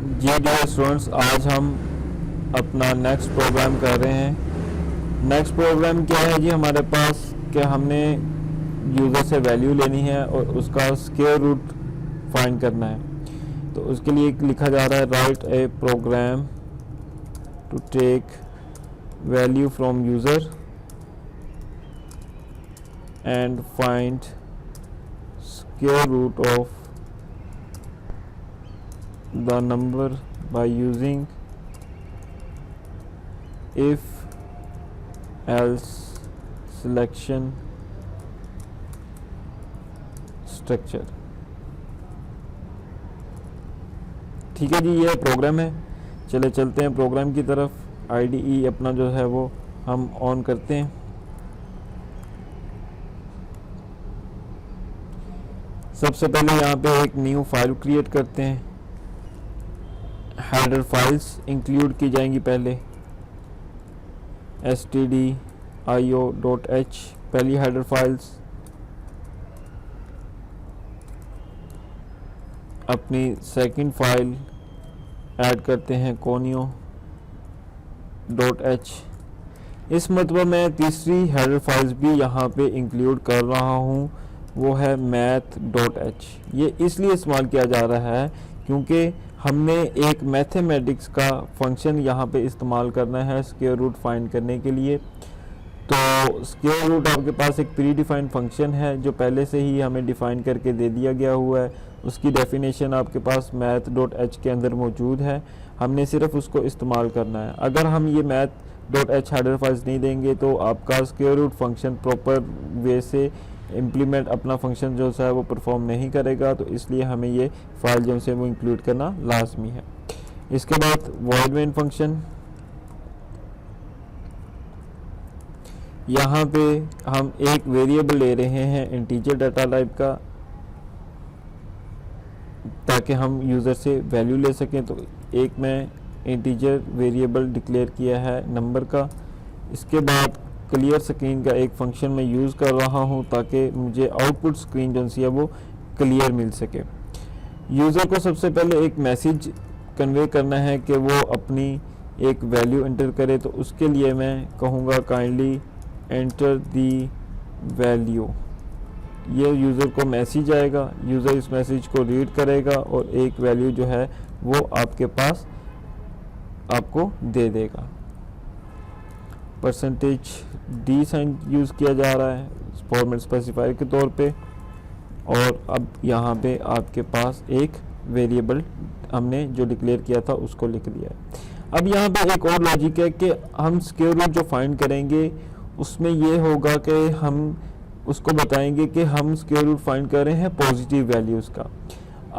जी dear students, आज हम अपना नेक्स्ट प्रोग्राम कर रहे हैं। नेक्स्ट प्रोग्राम क्या है जी हमारे पास कि हमने यूज़र से वैल्यू लेनी है और उसका स्क्वायर रूट फाइंड करना है। तो उसके लिए लिखा जा रहा है write a program to take value from user and find square root of the number by using if else selection structure। ठीक है जी, ये प्रोग्राम है। चले चलते हैं प्रोग्राम की तरफ। IDE अपना जो है वो हम ऑन करते हैं। सबसे पहले यहाँ पे एक न्यू फाइल क्रिएट करते हैं। हेडर फाइल्स इंक्लूड की जाएंगी पहले। stdio.h पहली हेडर फाइल्स। अपनी सेकंड फाइल ऐड करते हैं conio.h। इस मतलब मैं तीसरी हेडर फाइल्स भी यहाँ पे इंक्लूड कर रहा हूँ, वो है math.h। ये इसलिए इस्तेमाल किया जा रहा है क्योंकि हमने एक मैथमेटिक्स का फंक्शन यहाँ पे इस्तेमाल करना है स्क्वायर रूट फाइंड करने के लिए। तो स्क्वायर रूट आपके पास एक प्री डिफाइंड फंक्शन है जो पहले से ही हमें डिफाइन करके दे दिया गया हुआ है। उसकी डेफिनेशन आपके पास math.h के अंदर मौजूद है, हमने सिर्फ उसको इस्तेमाल करना है। अगर हम ये math.h हेडर फाइल्स नहीं देंगे तो आपका square root function proper way से इम्प्लीमेंट अपना फंक्शन जो है वो परफॉर्म नहीं करेगा। तो इसलिए हमें ये फाइल जो है वो इंक्लूड करना लाजमी है। इसके बाद वॉइड मेन फंक्शन, यहाँ पे हम एक वेरिएबल ले रहे हैं इंटीजर डाटा टाइप का ताकि हम यूज़र से वैल्यू ले सकें। तो एक मैं इंटीजर वेरिएबल डिक्लेयर किया है नंबर का। इसके बाद क्लियर स्क्रीन का एक फंक्शन मैं यूज़ कर रहा हूँ ताकि मुझे आउटपुट स्क्रीन जो है वो क्लियर मिल सके। यूज़र को सबसे पहले एक मैसेज कन्वे करना है कि वो अपनी एक वैल्यू एंटर करे। तो उसके लिए मैं कहूँगा काइंडली एंटर दी वैल्यू। ये यूज़र को मैसेज आएगा, यूज़र इस मैसेज को रीड करेगा और एक वैल्यू जो है वो आपके पास आपको दे देगा। %d साइन यूज़ किया जा रहा है फॉर्मेट स्पेसिफायर के तौर पे। और अब यहाँ पे आपके पास एक वेरिएबल हमने जो डिक्लेयर किया था उसको लिख लिया है। अब यहाँ पे एक और लॉजिक है कि हम स्क्वायर रूट जो फाइंड करेंगे उसमें ये होगा कि हम उसको बताएंगे कि हम स्क्वायर रूट फाइंड कर रहे हैं पॉजिटिव वैल्यूज़ का।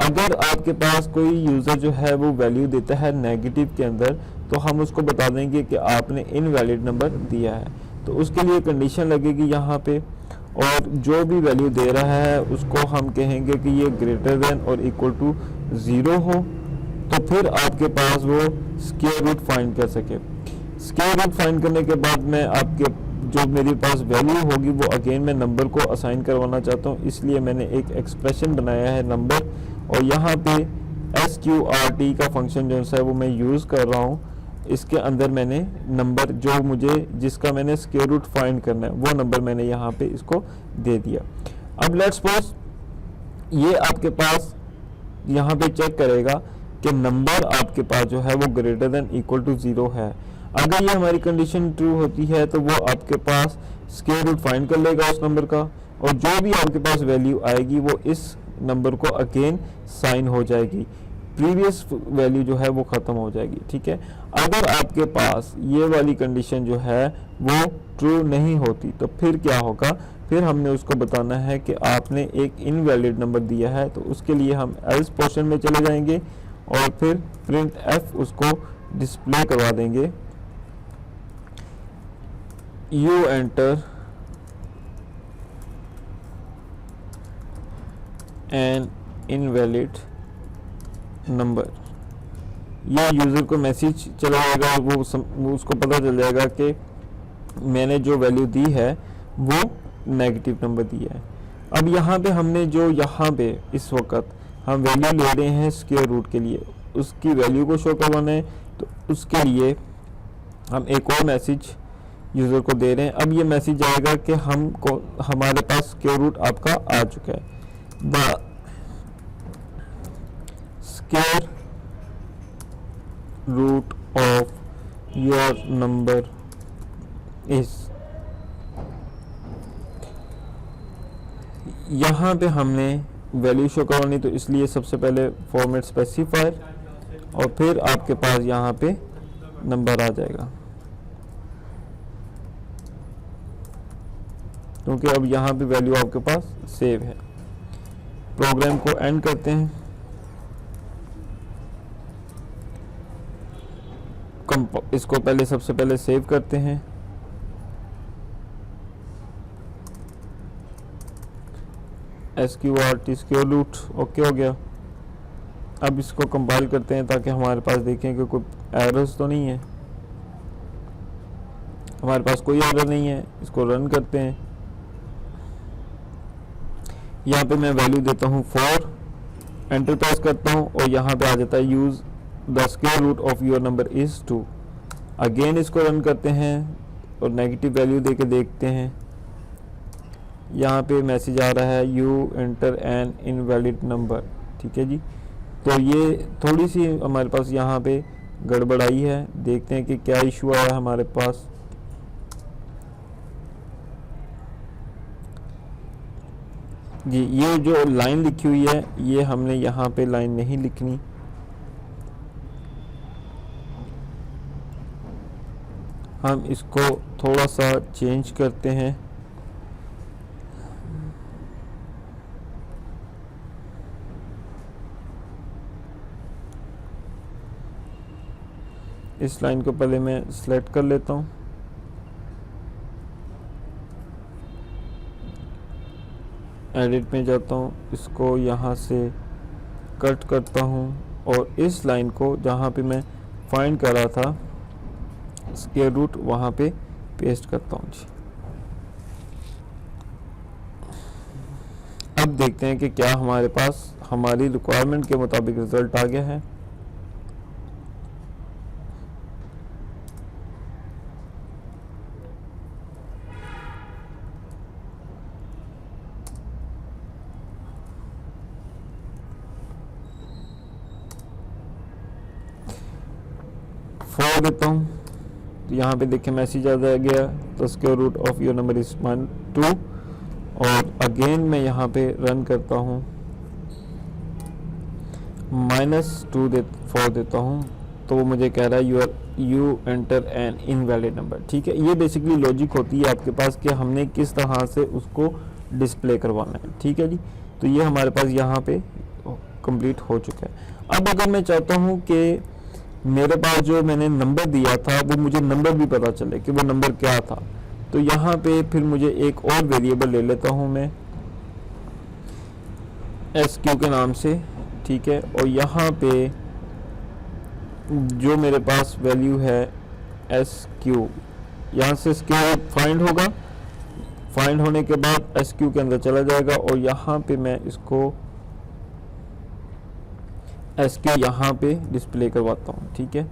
अगर आपके पास कोई यूज़र जो है वो वैल्यू देता है नेगेटिव के अंदर तो हम उसको बता देंगे कि आपने इनवैलिड नंबर दिया है। तो उसके लिए कंडीशन लगेगी यहाँ पे, और जो भी वैल्यू दे रहा है उसको हम कहेंगे कि ये ग्रेटर देन और इक्वल टू 0 हो, तो फिर आपके पास वो स्क्वायर रूट फाइंड कर सके। स्क्वायर रूट फाइंड करने के बाद मैं आपके जो मेरे पास वैल्यू होगी वो अगेन मैं नंबर को असाइन करवाना चाहता हूँ, इसलिए मैंने एक एक्सप्रेशन बनाया है नंबर। और यहाँ पे sqrt का फंक्शन जो है वो मैं यूज़ कर रहा हूँ। इसके अंदर मैंने नंबर जो मुझे जिसका मैंने स्क्वायर रूट फाइंड करना है वो नंबर मैंने यहाँ पे इसको दे दिया। अब लेट्स सपोज ये आपके पास यहाँ पे चेक करेगा कि नंबर आपके पास जो है वो ग्रेटर देन इक्वल टू 0 है। अगर ये हमारी कंडीशन ट्रू होती है तो वो आपके पास स्क्वायर रूट फाइंड कर लेगा उस नंबर का, और जो भी आपके पास वैल्यू आएगी वो इस नंबर को अगेन साइन हो जाएगी, प्रीवियस वैल्यू जो है वो ख़त्म हो जाएगी। ठीक है, अगर आपके पास ये वाली कंडीशन जो है वो ट्रू नहीं होती तो फिर क्या होगा, फिर हमने उसको बताना है कि आपने एक इनवैलिड नंबर दिया है। तो उसके लिए हम एल्स पोर्शन में चले जाएंगे और फिर प्रिंट एफ उसको डिस्प्ले करवा देंगे। You enter N invalid number. यह यूज़र को मैसेज चला जाएगा, वो उसको पता चल जाएगा कि मैंने जो वैल्यू दी है वो नेगेटिव नंबर दिया है। अब यहाँ पे हमने जो यहाँ पे इस वक्त हम वैल्यू ले रहे हैं स्क्वायर रूट के लिए, उसकी वैल्यू को शो करवाना है, तो उसके लिए हम एक और मैसेज यूज़र को दे रहे हैं। अब ये मैसेज आएगा कि हमारे पास स्क्वायर रूट आपका आ चुका है। The square root of your number is, यहाँ पे हमने वैल्यू शो करवानी, तो इसलिए सबसे पहले फॉर्मेट स्पेसिफायर और फिर आपके पास यहाँ पे नंबर आ जाएगा, क्योंकि अब यहाँ पे वैल्यू आपके पास सेव है। प्रोग्राम को एंड करते हैं, इसको पहले सबसे पहले सेव करते हैं। SQRT स्क्वायर रूट ओके हो गया। अब इसको कंपाइल करते हैं ताकि हमारे पास देखें कि कोई एरर्स तो नहीं है। हमारे पास कोई एरर नहीं है। इसको रन करते हैं। यहाँ पे मैं वैल्यू देता हूँ 4, एंटर प्रेस करता हूँ और यहाँ पे आ जाता है use the square root of your number is 2। Again इसको रन करते हैं और नेगेटिव वैल्यू दे के देखते हैं। यहाँ पे मैसेज आ रहा है you enter N invalid number. ठीक है जी, तो ये थोड़ी सी हमारे पास यहाँ पे गड़बड़ाई है। देखते हैं कि क्या इशू आया हमारे पास। जी, ये जो लाइन लिखी हुई है ये हमने यहाँ पे लाइन नहीं लिखनी। हम इसको थोड़ा सा चेंज करते हैं। इस लाइन को पहले मैं सिलेक्ट कर लेता हूँ। एडिट में जाता हूँ, इसको यहाँ से कट करता हूँ और इस लाइन को जहाँ पे मैं फाइंड कर रहा था स्क्वायर रूट वहाँ पे पेस्ट करता हूँ जी। अब देखते हैं कि क्या हमारे पास हमारी रिक्वायरमेंट के मुताबिक रिजल्ट आ गया है। देता हूँ तो यहाँ पे देखिए मैसेज आ गया, तो square root of your number is 2। और अगेन मैं यहाँ पे रन करता हूँ, -4 देता हूँ, तो वो मुझे कह रहा है you enter N invalid number. ठीक है, ये बेसिकली लॉजिक होती है आपके पास कि हमने किस तरह से उसको डिस्प्ले करवाना है। ठीक है जी, तो ये हमारे पास यहाँ पे कंप्लीट हो चुका है। अब अगर मैं चाहता हूँ कि मेरे पास जो मैंने नंबर दिया था वो मुझे नंबर भी पता चले कि वो नंबर क्या था, तो यहाँ पे फिर मुझे एक और वेरिएबल ले लेता हूँ मैं SQ के नाम से। ठीक है, और यहाँ पे जो मेरे पास वैल्यू है SQ, यहाँ से स्क्वायर फाइंड होगा। फाइंड होने के बाद SQ के अंदर चला जाएगा और यहाँ पे मैं इसको SQ यहाँ पे डिस्प्ले करवाता हूँ। ठीक है,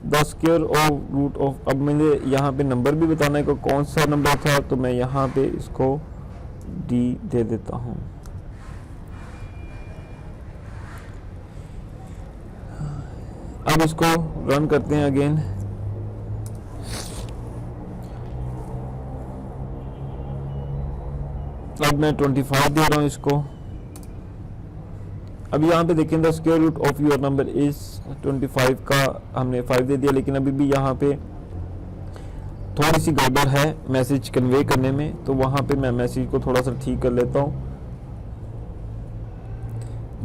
the square of root of, अब मुझे यहाँ पे नंबर भी बताना है कि कौन सा नंबर था, तो मैं यहाँ पे इसको D दे देता हूँ। अब इसको रन करते हैं अगेन। अब मैं 25 दे रहा हूँ इसको। अब यहाँ पे देखें the square root of your number is 25 का हमने 5 दे दिया, लेकिन अभी भी यहाँ पे थोड़ी सी गड़बड़ है मैसेज कन्वे करने में, तो वहाँ पे मैं मैसेज को थोड़ा सा ठीक कर लेता हूँ।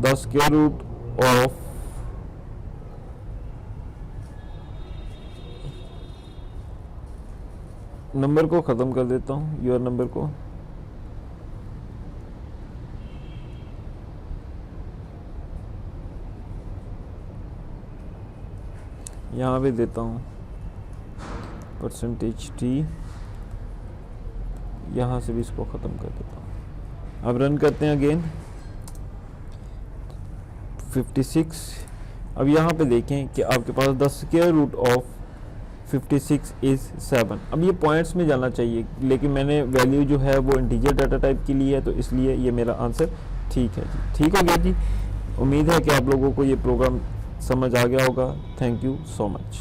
The square root of number को ख़त्म कर देता हूँ, योर नंबर को। यहाँ पे देता हूँ %t, यहाँ से भी इसको ख़त्म कर देता हूँ। अब रन करते हैं अगेन। 56 अब यहाँ पे देखें कि आपके पास the square root of 56 is 7। अब ये पॉइंट्स में जाना चाहिए, लेकिन मैंने वैल्यू जो है वो इंटीजर डाटा टाइप की ली है, तो इसलिए ये मेरा आंसर ठीक है जी। ठीक हो गया जी। उम्मीद है कि आप लोगों को ये प्रोग्राम समझ आ गया होगा। Thank you so much.